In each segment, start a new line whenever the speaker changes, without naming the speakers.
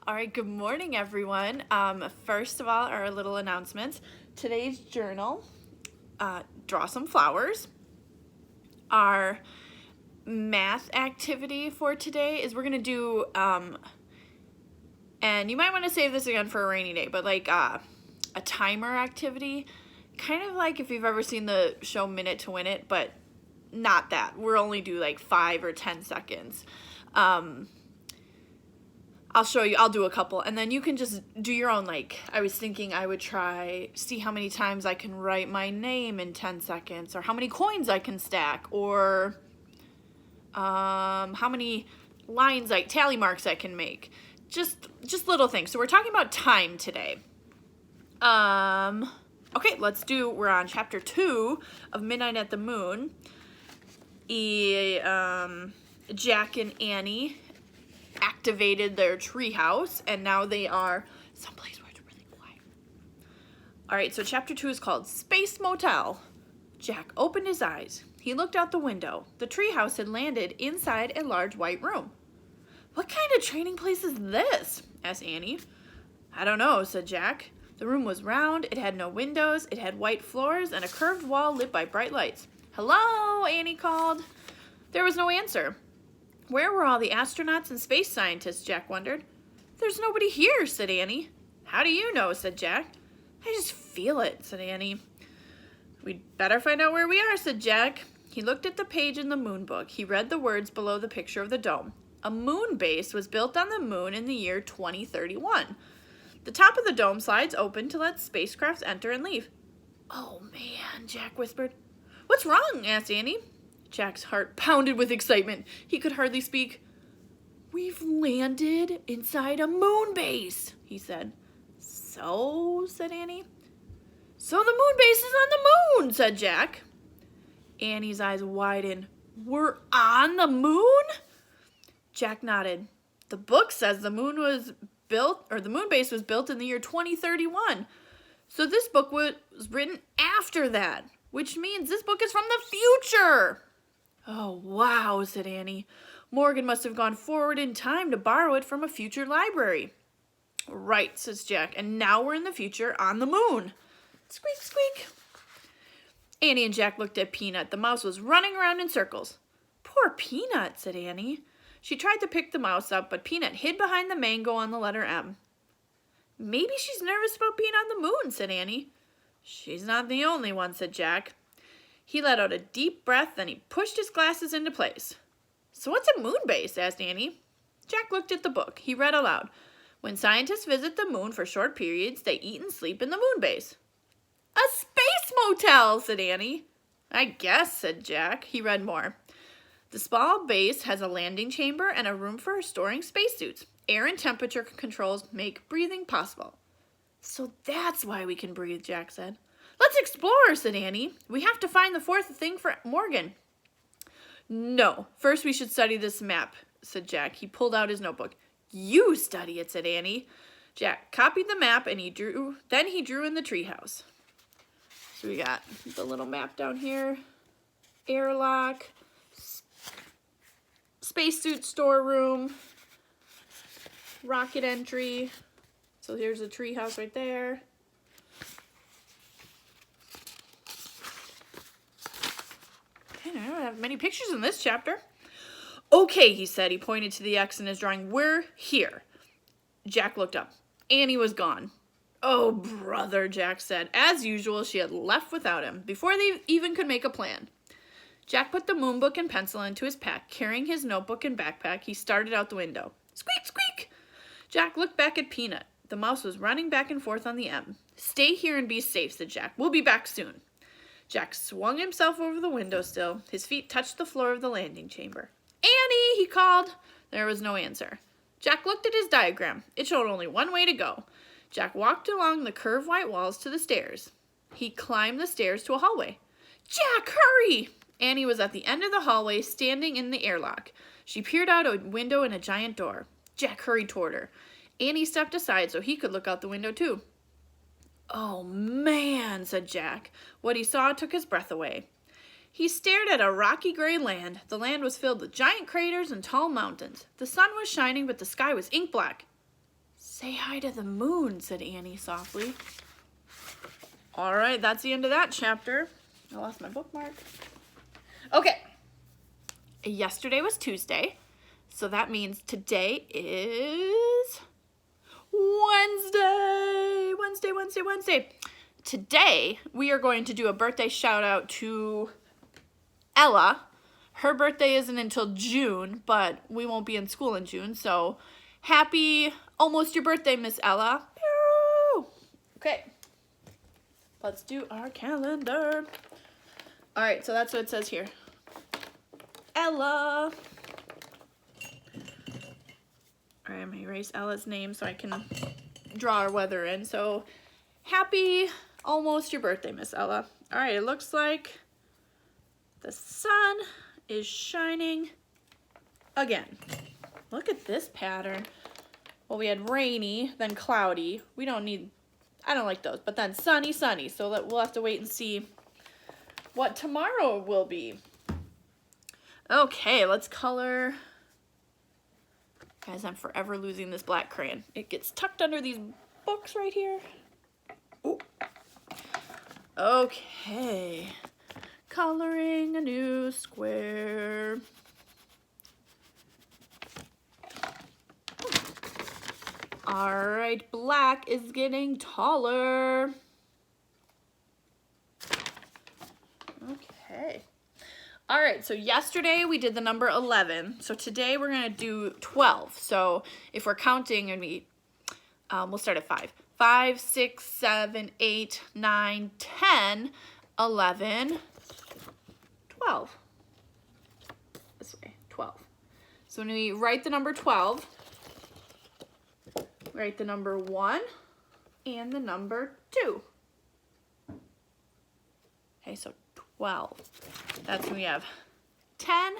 All right, good morning, everyone. First of all, our little announcements. Today's journal, draw some flowers. Our math activity for today is we're going to do, and you might want to save this again for a rainy day, but like a timer activity. Kind of like if you've ever seen the show Minute to Win It, but not that. We'll only do like 5 or 10 seconds. I'll show you, I'll do a couple, and then you can just do your own. Like, I was thinking I would see how many times I can write my name in 10 seconds, or how many coins I can stack, or how many tally marks I can make. Just little things. So we're talking about time today. Okay, we're on chapter 2 of Midnight at the Moon. Jack and Annie activated their treehouse, and now they are someplace where it's really quiet. All right, so chapter 2 is called Space Motel. Jack opened his eyes. He looked out the window. The treehouse had landed inside a large white room. "What kind of training place is this?" asked Annie. "I don't know," said Jack. The room was round, it had no windows, it had white floors, and a curved wall lit by bright lights. "Hello," Annie called. There was no answer. Where were all the astronauts and space scientists, Jack wondered. "There's nobody here," said Annie. "How do you know?" said Jack. "I just feel it," said Annie. "We'd better find out where we are," said Jack. He looked at the page in the moon book. He read the words below the picture of the dome. A moon base was built on the moon in the year 2031. The top of the dome slides open to let spacecrafts enter and leave. "Oh, man," Jack whispered. "What's wrong?" asked Annie. Jack's heart pounded with excitement. He could hardly speak. "We've landed inside a moon base," he said. "So?" said Annie. "So the moon base is on the moon," said Jack. Annie's eyes widened. "We're on the moon?" Jack nodded. "The book says the moon base was built in the year 2031. So this book was written after that, which means this book is from the future." "Oh, wow," said Annie. "Morgan must have gone forward in time to borrow it from a future library." "Right," says Jack, "and now we're in the future on the moon." Squeak, squeak. Annie and Jack looked at Peanut. The mouse was running around in circles. "Poor Peanut," said Annie. She tried to pick the mouse up, but Peanut hid behind the mango on the letter M. "Maybe she's nervous about being on the moon," said Annie. "She's not the only one," said Jack. He let out a deep breath, then he pushed his glasses into place. "So what's a moon base?" asked Annie. Jack looked at the book. He read aloud. "When scientists visit the moon for short periods, they eat and sleep in the moon base." "A space motel," said Annie. "I guess," said Jack. He read more. "The small base has a landing chamber and a room for storing spacesuits. Air and temperature controls make breathing possible." "So that's why we can breathe," Jack said. "Let's explore," said Annie. "We have to find the fourth thing for Morgan." "No, first we should study this map," said Jack. He pulled out his notebook. "You study it," said Annie. Jack copied the map and he drew in the treehouse. So we got the little map down here. Airlock. Spacesuit storeroom. Rocket entry. So here's the treehouse right there. I don't have many pictures in this chapter. "Okay," he said. He pointed to the X in his drawing. "We're here." Jack looked up. Annie was gone. "Oh, brother," Jack said. As usual, she had left without him, before they even could make a plan. Jack put the moon book and pencil into his pack. Carrying his notebook and backpack, he started out the window. Squeak, squeak! Jack looked back at Peanut. The mouse was running back and forth on the M. "Stay here and be safe," said Jack. "We'll be back soon." Jack swung himself over the windowsill. His feet touched the floor of the landing chamber. "Annie," he called. There was no answer. Jack looked at his diagram. It showed only one way to go. Jack walked along the curved white walls to the stairs. He climbed the stairs to a hallway. "Jack, hurry!" Annie was at the end of the hallway, standing in the airlock. She peered out a window in a giant door. Jack hurried toward her. Annie stepped aside so he could look out the window too. "Oh, man," said Jack. What he saw took his breath away. He stared at a rocky gray land. The land was filled with giant craters and tall mountains. The sun was shining, but the sky was ink black. Say hi to the moon, said Annie softly. All right, that's the end of that chapter. I lost my bookmark. Okay. Yesterday was Tuesday, so that means today is Wednesday. Wednesday. Today, we are going to do a birthday shout out to Ella. Her birthday isn't until June, but we won't be in school in June, so happy almost your birthday, Miss Ella. Okay, let's do our calendar. All right, so that's what it says here. Ella. All right, I'm gonna erase Ella's name so I can draw our weather in. So happy almost your birthday, Miss Ella. All right, it looks like the sun is shining again. Look at this pattern. Well, we had rainy, then cloudy. I don't like those, but then sunny. So we'll have to wait and see what tomorrow will be. Okay, let's color. Guys, I'm forever losing this black crayon. It gets tucked under these books right here. Ooh. Okay, coloring a new square. All right, black is getting taller. Okay. All right, so yesterday we did the number 11. So today we're gonna do 12. So if we're counting, we'll start at 5. 5, 6, 7, 8, 9, 10, 11, 12. This way, 12. So when we write the number 12, write the number 1 and the number 2. Okay, so 12. That's when we have 10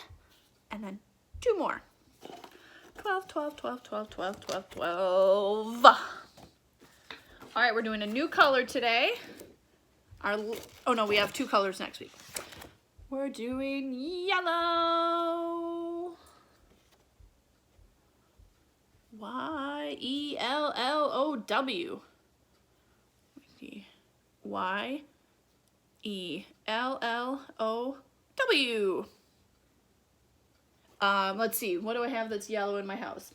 and then 2 more. 12, 12, 12, 12, 12, 12, 12. All right, we're doing a new color today. Oh no, we have 2 colors next week. We're doing yellow. Y-E-L-L-O-W. Y-E-L-L-O-W. Let's see, what do I have that's yellow in my house?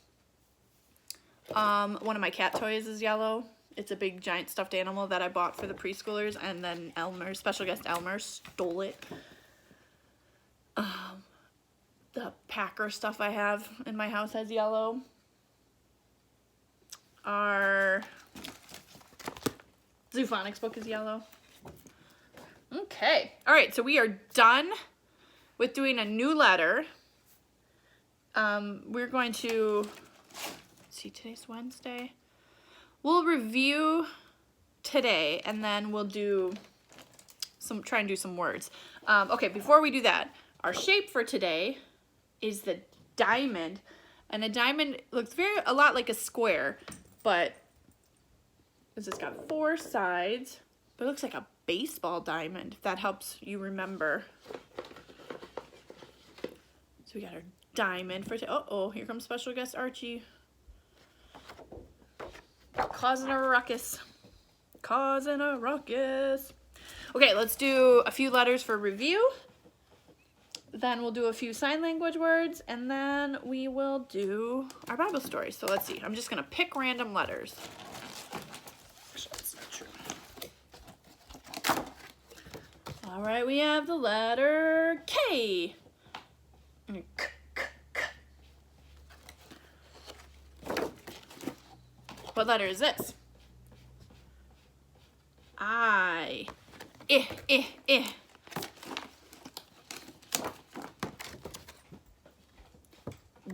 One of my cat toys is yellow. It's a big giant stuffed animal that I bought for the preschoolers, and then Elmer, special guest Elmer, stole it. The Packer stuff I have in my house has yellow. Our Zoophonics book is yellow. Okay. All right, so we are done with doing a new letter. We're going to, see, today's Wednesday. We'll review today, and then we'll try and do some words. Okay, before we do that, our shape for today is the diamond. And a diamond looks a lot like a square, but it's just got 4 sides, but it looks like a baseball diamond, if that helps you remember. So we got our diamond for today. Uh-oh, here comes special guest Archie. Causing a ruckus. Okay, let's do a few letters for review. Then we'll do a few sign language words, and then we will do our Bible story. So let's see. I'm just going to pick random letters. Actually, that's not true. All right, we have the letter K. What letter is this? I. I.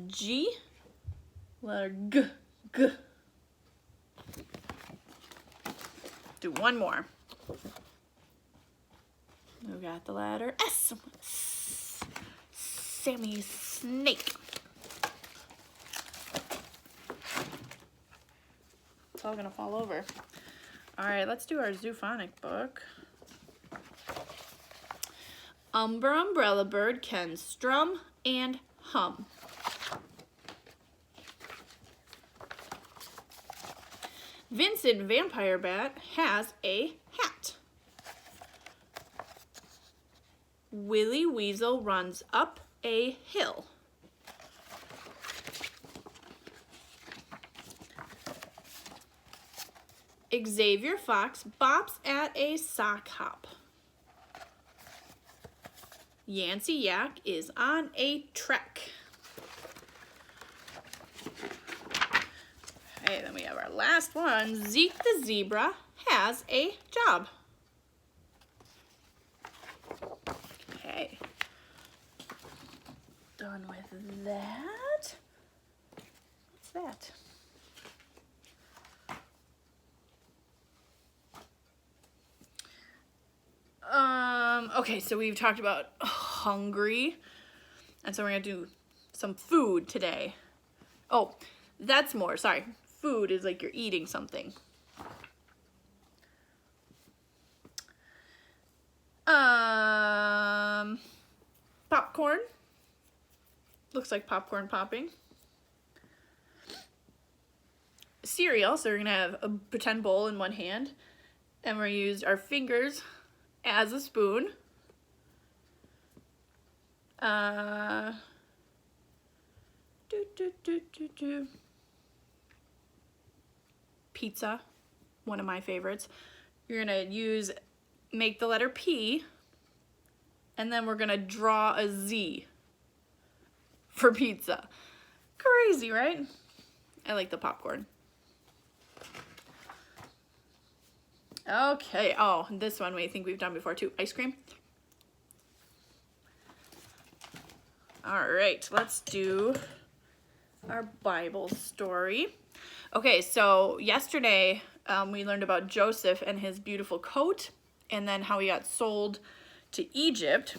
G. Letter G. G. Do one more. We got the letter S. Sammy Snake. It's all gonna fall over. All right, let's do our Zoophonic book. Umbrella bird can strum and hum. Vincent Vampire Bat has a hat. Willy Weasel runs up a hill. Xavier Fox bops at a sock hop. Yancey Yak is on a trek. Okay, then we have our last one. Zeke the Zebra has a job. Okay. Done with that. What's that? Okay, so we've talked about hungry, and so we're gonna do some food today. Oh, that's more, sorry. Food is like you're eating something. Popcorn. Looks like popcorn popping. Cereal, so we're gonna have a pretend bowl in one hand, and we're gonna use our fingers as a spoon. Pizza, one of my favorites. You're gonna make the letter P, and then we're gonna draw a Z for pizza. Crazy, right? I like the popcorn. Okay, oh, this one I think we've done before too. Ice cream. All right, let's do our Bible story. Okay, so yesterday we learned about Joseph and his beautiful coat, and then how he got sold to Egypt.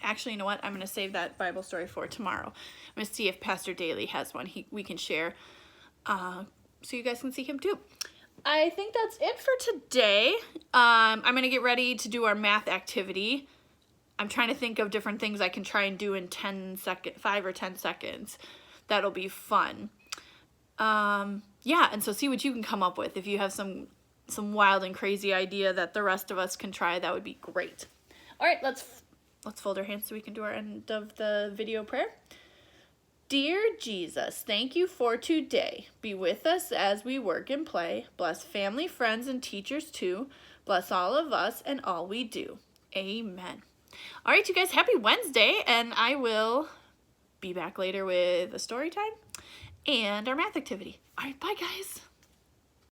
Actually, you know what? I'm going to save that Bible story for tomorrow. I'm going to see if Pastor Daly has one we can share so you guys can see him too. I think that's it for today. I'm going to get ready to do our math activity. I'm trying to think of different things I can try and do in 5 or 10 seconds. That'll be fun. Yeah, and so see what you can come up with. If you have some wild and crazy idea that the rest of us can try, that would be great. All right, let's fold our hands so we can do our end of the video prayer. Dear Jesus, thank you for today. Be with us as we work and play. Bless family, friends, and teachers too. Bless all of us and all we do. Amen. All right, you guys, happy Wednesday, and I will be back later with a story time and our math activity. All right, bye, guys.